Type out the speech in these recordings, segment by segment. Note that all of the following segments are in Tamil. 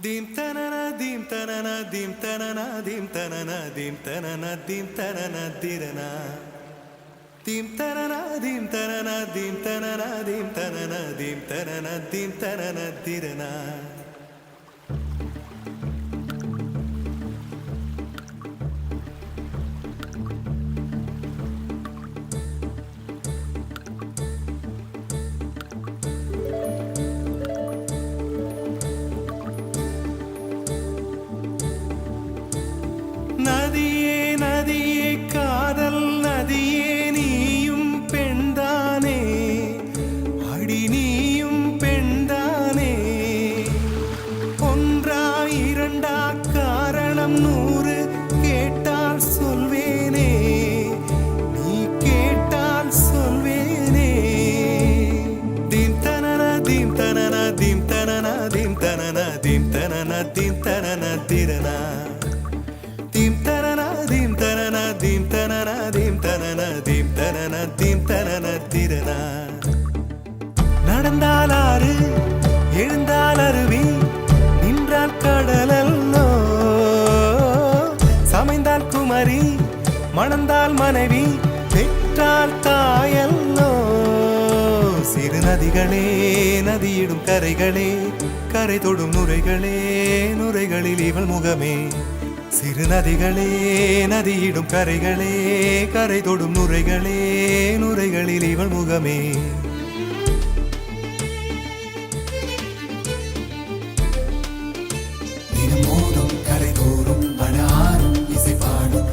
Dim tanana dim tanana dim tanana dim tanana dim tanana dim tanana dirana dim tanana dim tanana dim tanana dim tanana dim tanana dim tanana dirana நதியே நதியே காதல் நதியே நீயும் பெண்தானே அடி நீயும் பெண்தானே ஒன்றா இரண்டா காரணம் 100 கேட்டால் சொல்வேனே நீ கேட்டால் சொல்வேனே தீம் தனன தீம் தனன தீம் தனன தீம் தனன தீம் தனன தீம் தனன திரனா dim tanana dim tanana dim tanana dim tanana dim tanana dim tanana dirana நடந்தால் ஆறு எழுந்தால் அருவி நின்றால் கடலல்லோ சமைந்தால் குமரி மணந்தால் மனைவி பெற்றால் தாயல்லோ சிறு நதிகளே நதியிடும் கரைகளே கரை தொடும் நுரைகளே நுரைகளில் இவள் முகமே சிறு நதிகளே நதியிடும் கரைகளே கரை தொடும் நுரைகளே நுரைகளில் இவள் முகமே தினம் மோதும் கரை தோறும் அடாரும் இசை பாடும்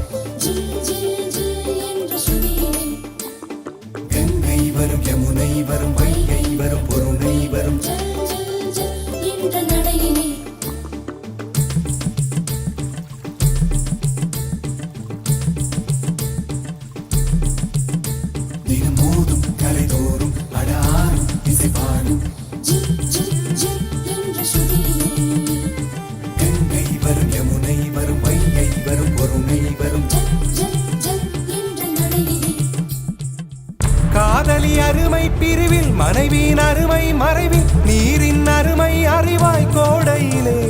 கங்கை வரும் யமுனை வரும் வைகை வரும் பொருணை வரும் காதலி அருமை பிரிவில் மனைவியின் அருமை மறைவில் நீரின் அருமை அறிவாய் கோடையிலே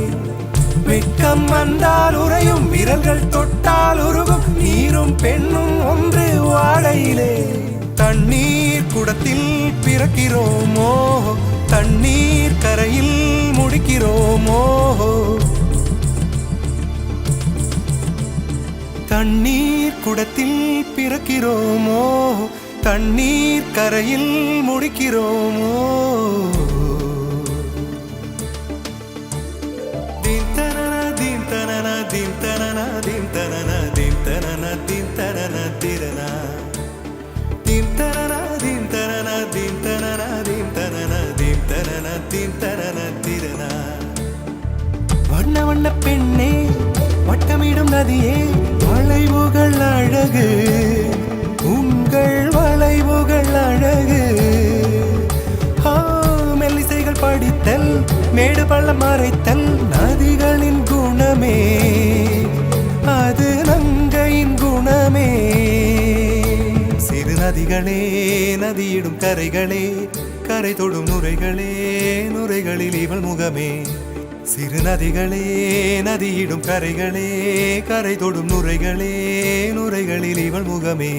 வெட்கம் வந்தால் உறையும் விரல்கள் தொட்டால் உருகும் நீரும் பெண்ணும் ஒன்று வாடையிலே தண்ணீர் குடத்தில் பிறக்கிறோமோ தண்ணீர் கரையில் முடிக்கிறோமோ தண்ணீர் குடத்தில் பிறக்கிறோமோ தண்ணீர் கரையில் முடிக்கிறோமோ தீம் தனன தீம் தனன தீம் தனன தீம் தனன தீம் தனன தீம் தனன திரனா தீம் தனன தீம் தனன தீம் தனன தீம் தனன தீம் தனன தீம் தனன திரனா வண்ண வண்ண பெண்ணே வட்டமிடும் நதியே வளைவுகள் அழகு உங்கள் வளைவுகள் அழகு மெல்லிசைகள் படித்தல் மேடு பள்ளம் மறைத்தல் நதிகளின் குணமே அது நங்கையின் குணமே சிறு நதிகளே நதியிடும் கரைகளே கரை தொடும் நுரைகளே நுரைகளில் இவள் முகமே சிறு நதிகளே நதியிடும் கரைகளே கரை தொடும் நுரைகளே நுரைகளில் இவள் முகமே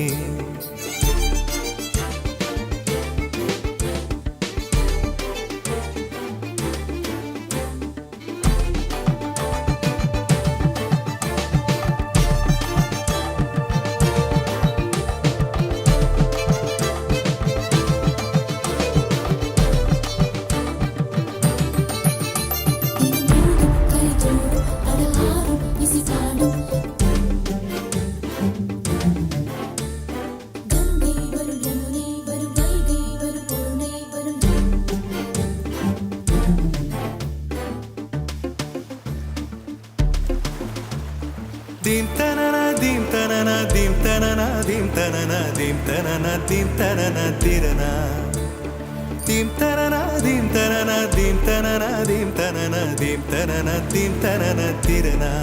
dim tanana dim tanana dim tanana dim tanana dim tanana dim tanana dirana dim tanana dim tanana dim tanana dim tanana dim tanana dim tanana dirana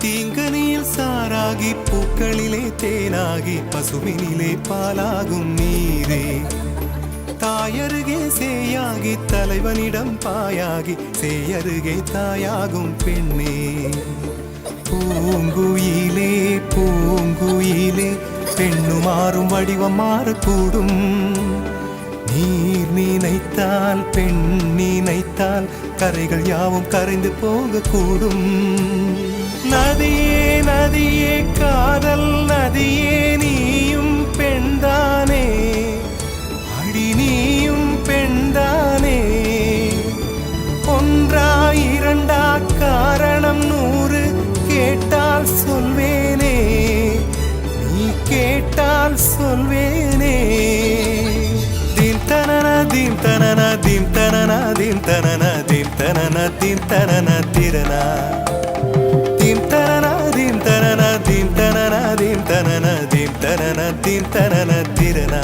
தீங்கனியில் சாராகி பூக்களிலே தேனாகி பசுவினிலே பாலாகும் நீரே தாயருகே சேயாகி தலைவனிடம் பாயாகி சேயருகே தாயாகும் பெண்ணே. பூங்குயிலே பூங்குயிலே பெண்ணு மாறும் வடிவம் மாறக்கூடும். நீர் நினைத்தால் பெண் நினைத்தால் கரைகள் யாவும் கரைந்து போகக்கூடும். நதியே நதியே காதல் நதியே நீயும் பெண்தானே, அடி நீயும் பெண்தானே. ஒன்றா இரண்டா காரணம் 100 கேட்டால் சொல்வேனே, நீ கேட்டால் சொல்வேனே. தீம் தனன தீம் தனன தீம் தனன தீம் தனன தீம் தனன தீம் தனன திரனா. தீம் தனன தீம் தனன தீம் தனன தீம் தனன தீம் தனன தீம் தனன திரனா.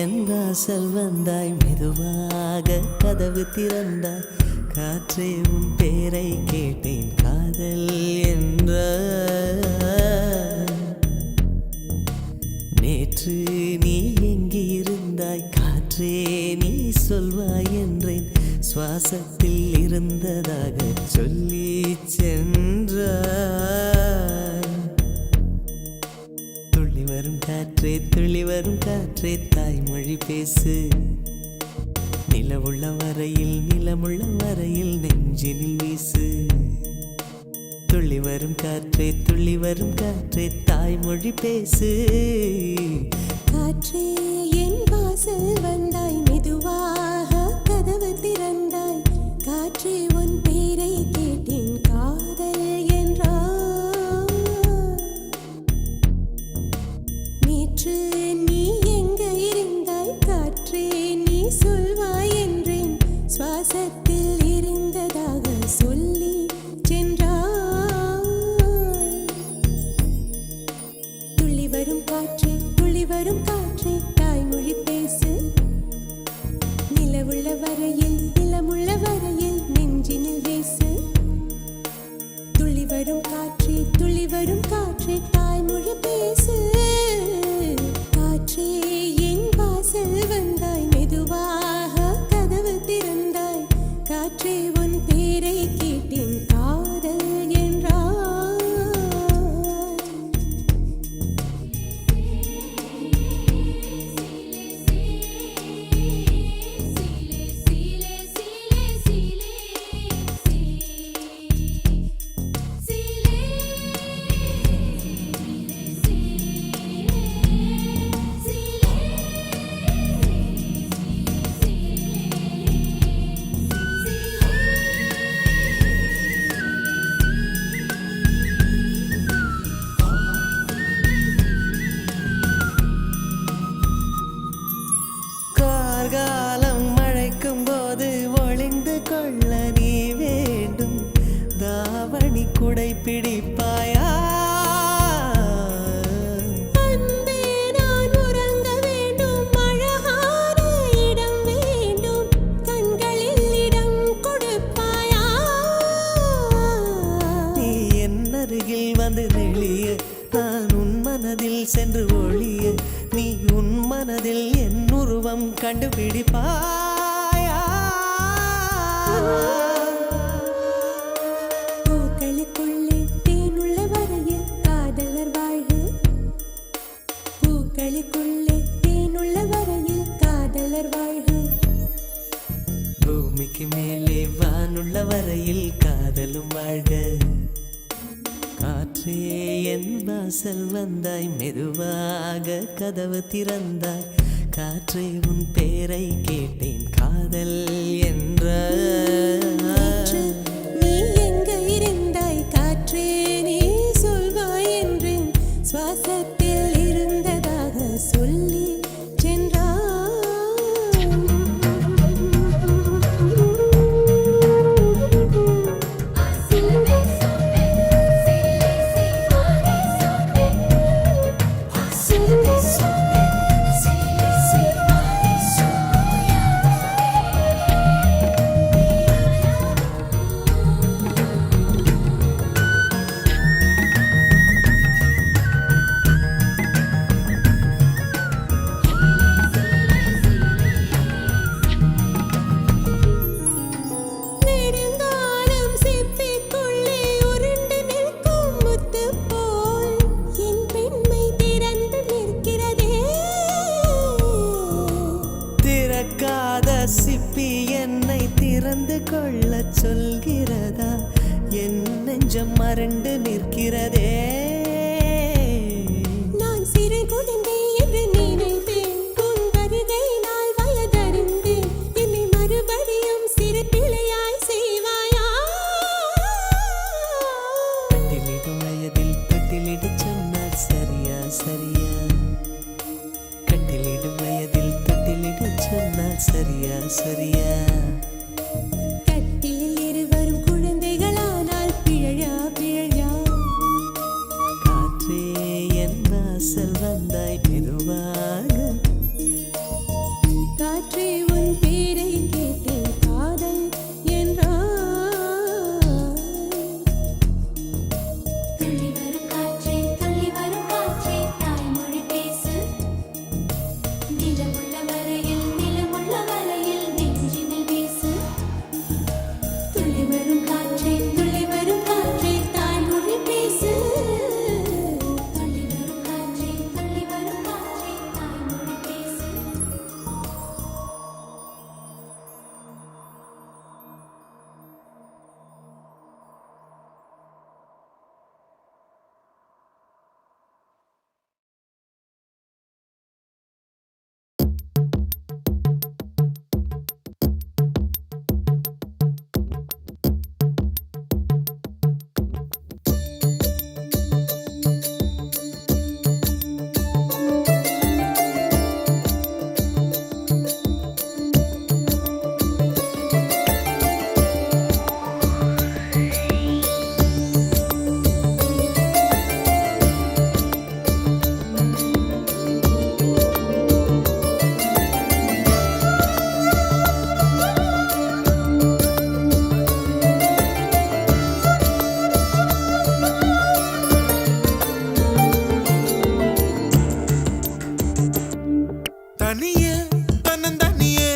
என் வாசல் வந்தாய், மெதுவாக கதவு திறந்தாய். காற்றே உன் பேரை கேட்டேன், காதல் என்ற. நேற்று நீ எங்கிருந்தாய், காற்றே நீ சொல்வாய் என்றேன். சுவாசத்தில் இருந்ததாக சொல்லி சென்றாய். துள்ளி வரும் காற்றே துள்ளி வரும் காற்றே தாய்மொழி பேசு. நிலவுள்ள வரையில் நிலமுள்ள வரையில் நெஞ்சினில் வீசு. துள்ளி வரும் காற்றே துள்ளி வரும் காற்றே தாய்மொழி பேசு. காற்றே என் வாசல் வந்தாய், மெதுவாக கதவு திறந்தாய். காற்றே உன் பேரை கேட்டேன், காதல் என்றாய். நேற்று நீ எங்க இருந்தாய், காற்றே நீ சொல்வாய் என்றேன். சுவாசத்தில் இருந்ததாக சொல்லி சென்றாய். துள்ளி வரும் காற்றே துள்ளி வரும் காற்றே தாய்மொழி பேசு. நிலவுள்ள வரையில் நிலமுள்ள வரையில் நெஞ்சினில் வீசு. துள்ளி வரும் காற்றே துள்ளி வரும் காற்றே தாய்மொழி பேசு. காற்றே என் வாசல் வந்தாய், மெதுவாக கதவு திறந்தாய். காற்றே உன் பேரை கேட்டேன், காதல் என்றாய். கார்காலம் மழைக்கும் போது ஒளிந்து கொள்ள நீ வேண்டும். தாவணி குடை பிடிப்பாயா? அன்பே நான் உறங்க வேண்டும், அழகான இடம் வேண்டும். கண்களில் இடம் கொடுப்பாயா? பூமிக்கு மேலே வானுள்ள வரையில் காதலும் வாழ்க. காற்றே என் வாசல் வந்தாய், மெதுவாக கதவு திறந்தாய். காற்றே உன் பேரை கேட்டேன், காதல் என்ற. காற்று, நீ எங்க இருந்தாய்? காற்றே நீ சொல்வாய் என்றேன். சுவாசத்தில் இருந்ததாக சொல்லி சென்றாய். நெடுங்காலம் சிப்பிக்குள்ளே உருண்டு நிற்கும் முத்து போல் என் பெண்மை திறந்து நிற்கிறதே. திறக்காத சிப்பி என்னை திறந்து கொள்ள சொல்கிறதா? என் நெஞ்சம் மறண்டு நிற்கிறதே. நான் சிறு குழந்தை என்று நினைத்தேன். உன் வருகை நாள் வயதறிந்தேன். என்னை மறுபடியும் சிறு பிள்ளையாய் செய்வாயா? கட்டிலிடும் வயதில் தொட்டிலிட சொன்னால் சரியா சரியா? கட்டிலிடும் வயதில் தொட்டிலிட சொன்னால் சரியா சரியா? கட்டிலில் இருவரும் குழந்தைகளானால் பிழையா பிழையா? காற்றே என் வாசல் வந்தாய், மெதுவாக. காற்றே உன் பேரை கேட்டேன், காதல் என்றாய். துள்ளி வரும் காற்றே தாய்மொழி பேசு. நிலமுள்ள வரையில் நெஞ்சினில் வீசு. துள்ளி வரும் காற்றே தாய்மொழி பேசு. துள்ளி வரும் காற்றே தாய்மொழி பேசு. தனியே தன்னந்தனியே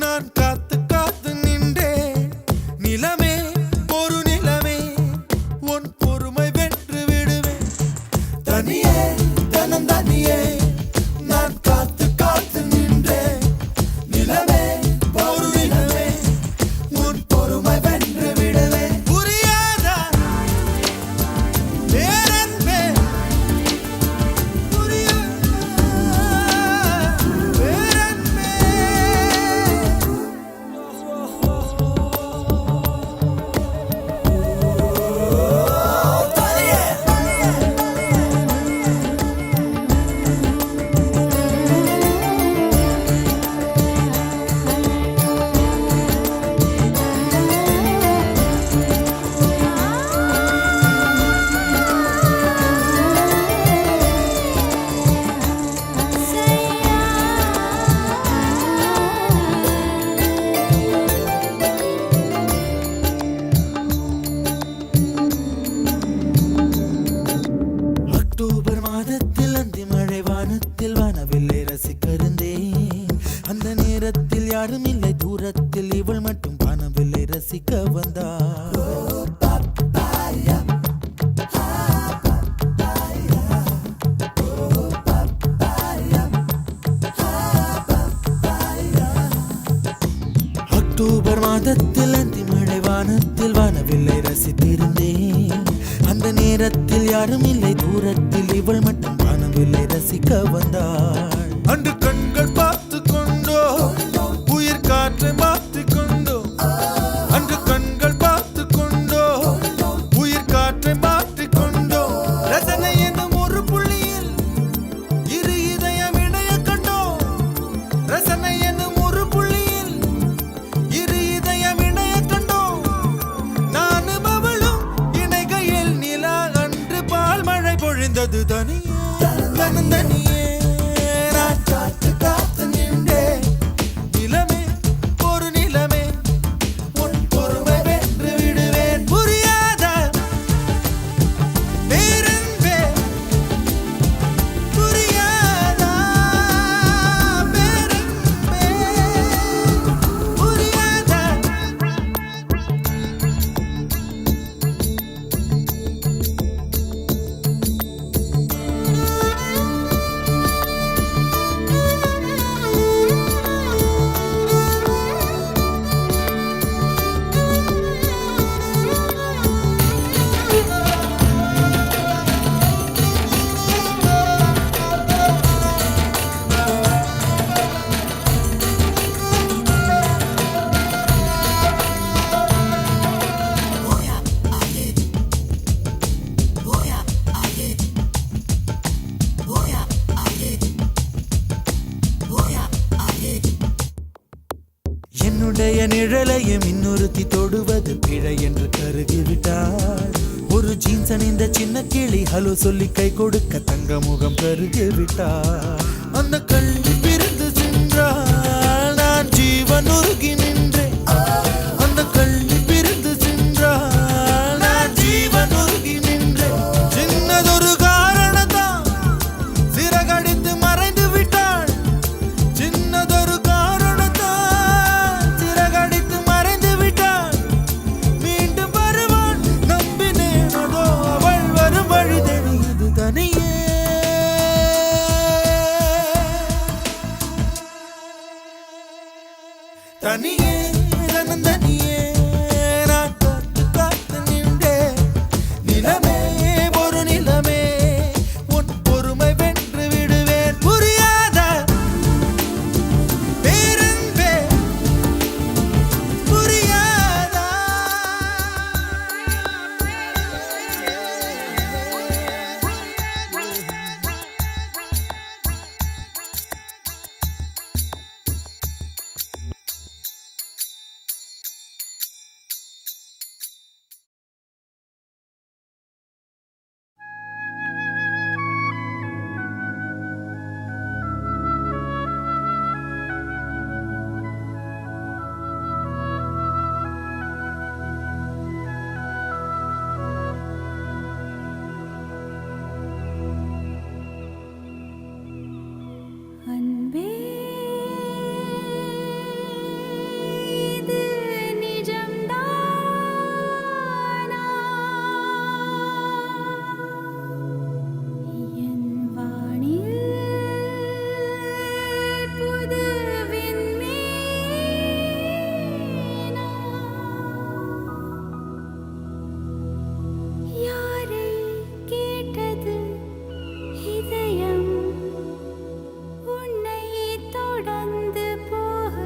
நான் காத்து காத்து நின்றே. நிலமே ஒரு நிலமே, உன் பொறுமை வென்று விடுவேன். தனியே தன்னந்தனியே நான் காத்து காத்து நின்றே. நிலமே ஒரு நிலமே, உன் பொறுமை வென்று விடுவேன். புரியாதா பேரன்பே, அக்டோபர் மாதத்தில் அந்தி மழை வானத்தில் வானவில்லை ரசிக்கருந்தேன். அந்த நேரத்தில் யாரும் இல்லை தூரத்தில், இவள் மட்டும் வானவில்லை ரசிக்க வந்தாள். அக்டோபர் நவம்பர் மாதத்தில் அந்தி மழை வானத்தில் வானவில்லை ரசித்திருந்தேன். அந்த நேரத்தில் யாரும் இல்லை தூரத்தில், இவள் மட்டும் வானவில்லை ரசிக்க வந்தாள். அன்று கண்கள் பார்த்து கொண்டோ உயிர் காற்றை மாற்றி கொண்டோ, அன்று கண்கள் பார்த்து கொண்டோ உயிர் காற்றை மாற்றி கொண்டோ, ரசனை என்னும் ஒரு புள்ளியில் இரு இதயம் இணைய கண்டோ, ரசனை என்னும் ஒரு புள்ளியில் இரு இதயம் இணைய கண்டோ, நானும் அவளும் இணைகையில் நிலா அன்று பால் மழை பொழிந்தது தனியே தனியே. நான் காத்து காத்து நின்றேன் நிலமே ஒரு நிலமே, உன் பொறுமை வென்று விடுவேன். புரியாத பேரன்பே, புரியாத பேரன்பே, புரியாத. என்னுடைய நிழலையும் இன்னொருத்தி தொடுவது பிழை என்று கருகிவிட்டாள். ஒரு ஜீன்ஸ் அணிந்த சின்ன கிளி ஹலோ சொல்லி கை கொடுக்க தங்க முகம் கருகிவிட்டாள். அந்த கல்வி பிரிந்து சென்றாள், நான் ஜீவன் உருகி நின்றேன். அந்த கல்வி பிரிந்து சென்றாள், நான் ஜீவன் உருகி நின்றேன். சின்னதொரு காரணத்தான் சிறகடித்து மறைந்து விட்டாள், சின்னதொரு காரணத்தான் சிறகடித்து மறைந்து விட்டாள். மீண்டும் வருவாள் நம்பினேன், அதோ அவள் வரும் வழி தெரியுது தனியே. தனியே தனியே நான் காத்து காத்து நின்றேன் நிலமே ஒரு நிலமே, உன் பொறுமை வென்று விடுவேன். புரியாத பேரன்பே, புரியாதா. அன்பே இது நிஜம்தானா? என் வானில் புது விண்மீனா? யாரை கேட்டது இதயம் உன்னை தொடர்ந்து போக?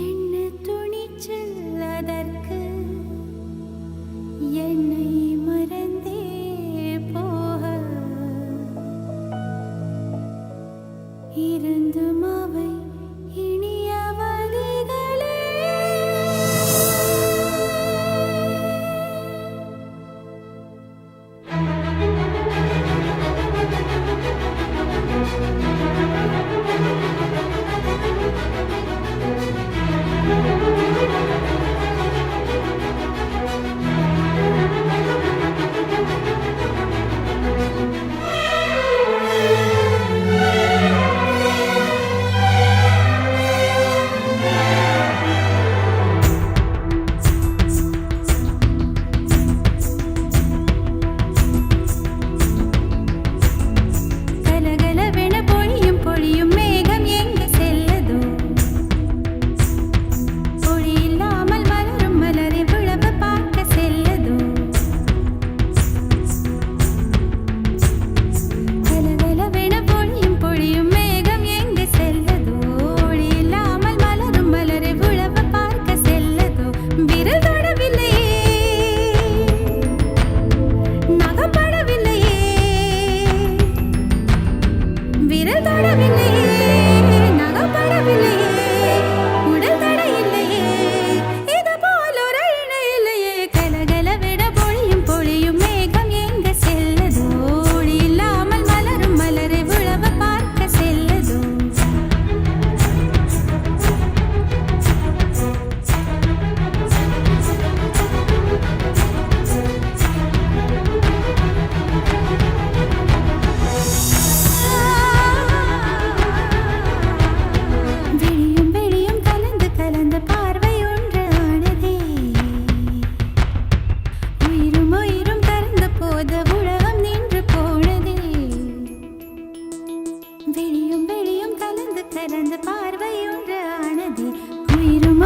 என்ன துணிச்சல் அதற்கு? என்னை மறந்தே போக இருந்தும் அவை இனிய வழிகளே.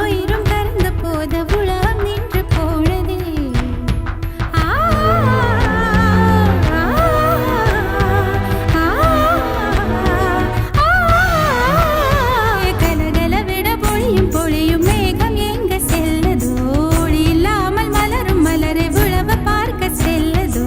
உயிரும் கறந்த போத உலகம் நின்று போனதே கலகல விட பொழியும் பொழியும் மேகம் எங்க செல்லதோ ஒளி இல்லாமல் மலரும் மலரை உழவ பார்க்க செல்லதோ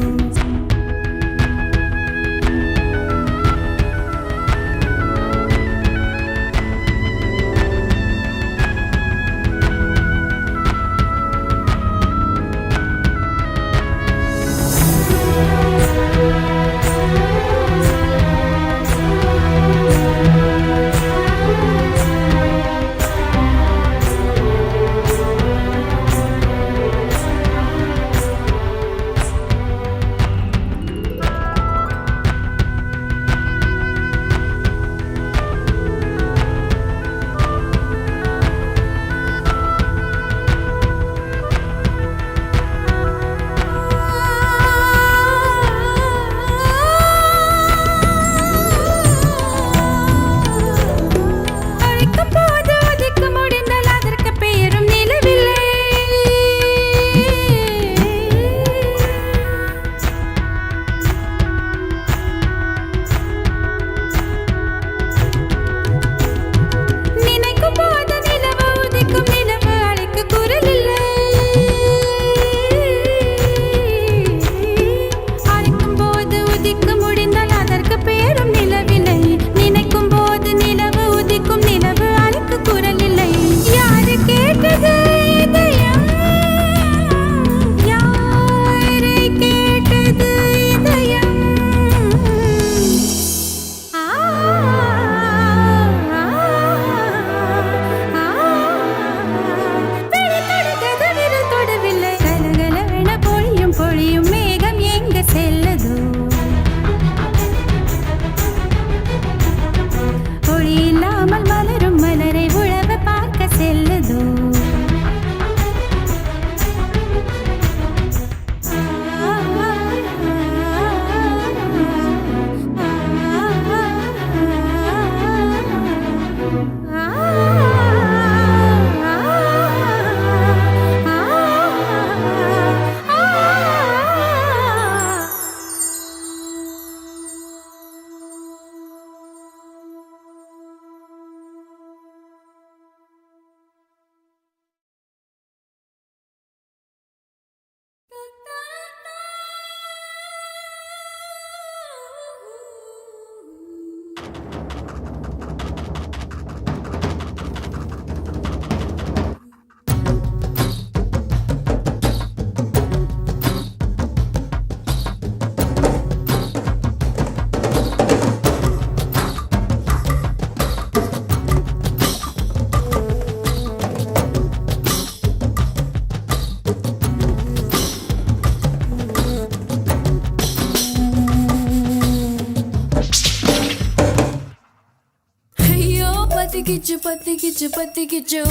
பத்திக்கிச்சு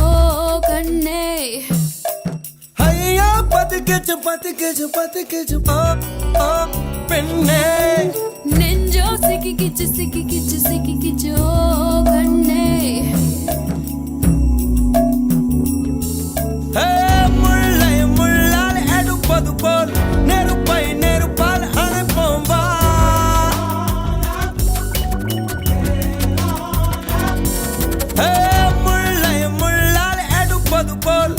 ஓ கண்ணே ஐயா பத்திக்கிச்சு ஓ பெண்ணே நெஞ்சோ சிக்கிக்கிச்சு ஓ கண்ணே முள்ளால் எடுப்பது போல் நெருப்பால் அணைப்போம் வா முள்ளால் எடுப்பது போல்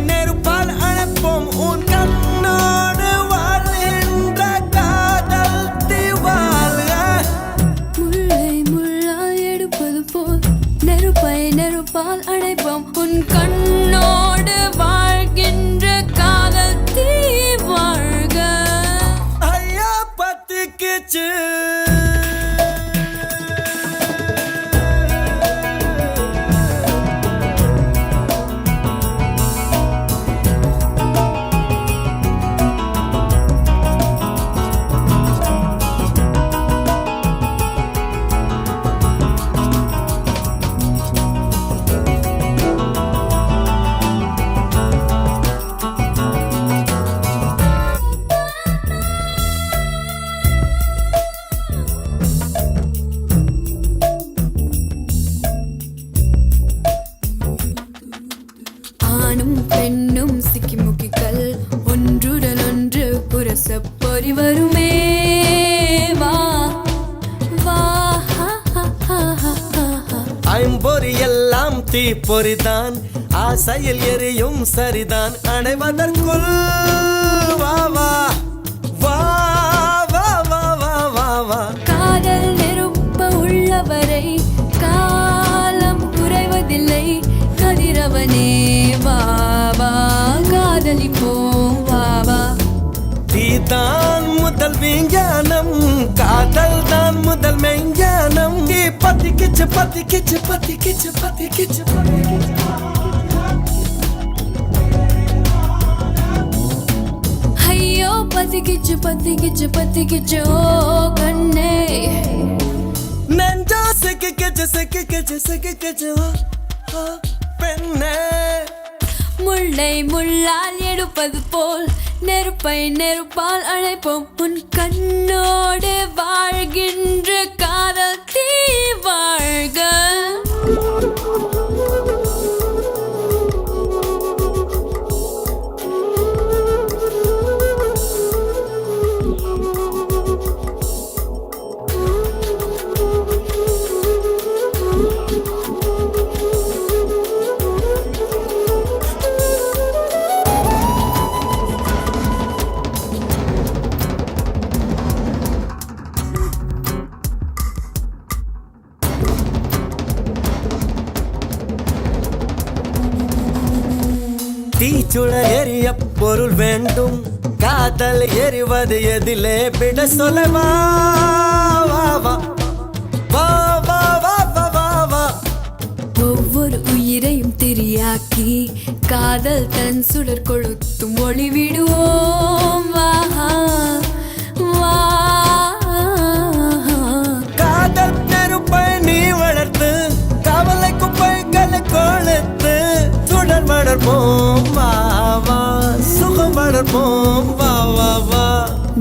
நெருப்பால் அணைப்போம் உன் கண்ணோடு வாழ்கின்ற காதல் திவால்க முள்ளால் எடுப்பது போல் ஆணும் பெண்ணும் சிக்கிமுக்கிகள் ஒன்றுடன் ஒன்று புரச பொறி வருமே வா வா ஐம்பொறி எல்லாம் தீப்பொறிதான் ஆசையில் எரியும் சரிதான் அணைவதற்குள் வா வா வா வா வா வா வா வா காதல் நெருப்ப உள்ளவரை காலம் குறைவதில்லை கதிரவனே வா வா காதலிப்போம் வா வா தீதான் முதல் விஞ்ஞானம் காதல் தான் முதல் மெஞ்ஞானம் நீ பத்திக்கிச்சு பத்திக்கிச்சு பத்திக்கிச்சு பத்திக்கிச்சு ஐயோ பத்திக்கிச்சு பத்திக்கிச்சு பத்திக்கிச்சு ஓ கண்ணே நெஞ்சா சிக்கிக்கிச்சு சிக்கிக்கிச்சு சிக்கிக்கிச்சு பெண்ணே முள்ளை முள்ளால் எடுப்பது போல் நெருப்பை நெருப்பால் அழைப்போம் உன் கண்ணோடு வாழ்கின்ற காதல் தீ வாழ்க தீச்சுடர் எரிய பொருள் வேண்டும் காதல் எரிவது எதிலே விட சொல்லவா வா வா வா வா வா வா வா வா ஒவ்வொரு உயிரையும் திரியாக்கி காதல் தன் சுடர் கொளுத்தும் ஒளி விடுவோம் வா வா காதல் நெருப்பை நீ வளர்த்து கவலை குப்பைகளை கொளுத்து சுடர் வளர்ப்போம் வா வா சுகம் வளர்ப்போம் வா வா வா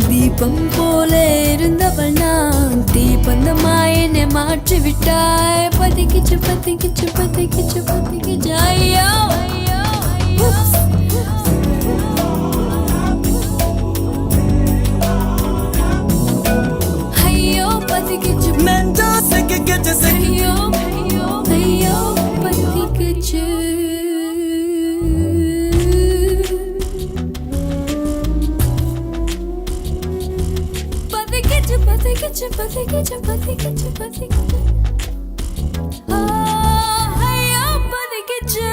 தீபம் போல இருந்தவள் நான் தீபந்தமாய் என்னை மாற்றி விட்டாய் பத்திக்கிச்சு பத்திக்கிச்சு பத்திக்கிச்சு பத்திக்கிச்சு ஐயோ ஐயோ ஐயோ ஐயோ பத்திக்கிச்சு நெஞ்சா சிக்கிக்கிச்சு சிக்கி ஐயோ ஐயோ ஐயோ பத்திக்கிச்சு பத்திக்கிச்சு பத்திக்கிச்சு பத்திக்கிச்சு பத்திக்கிச்சு பத்திக்கிச்சு ஐயோ பத்திக்கிச்சு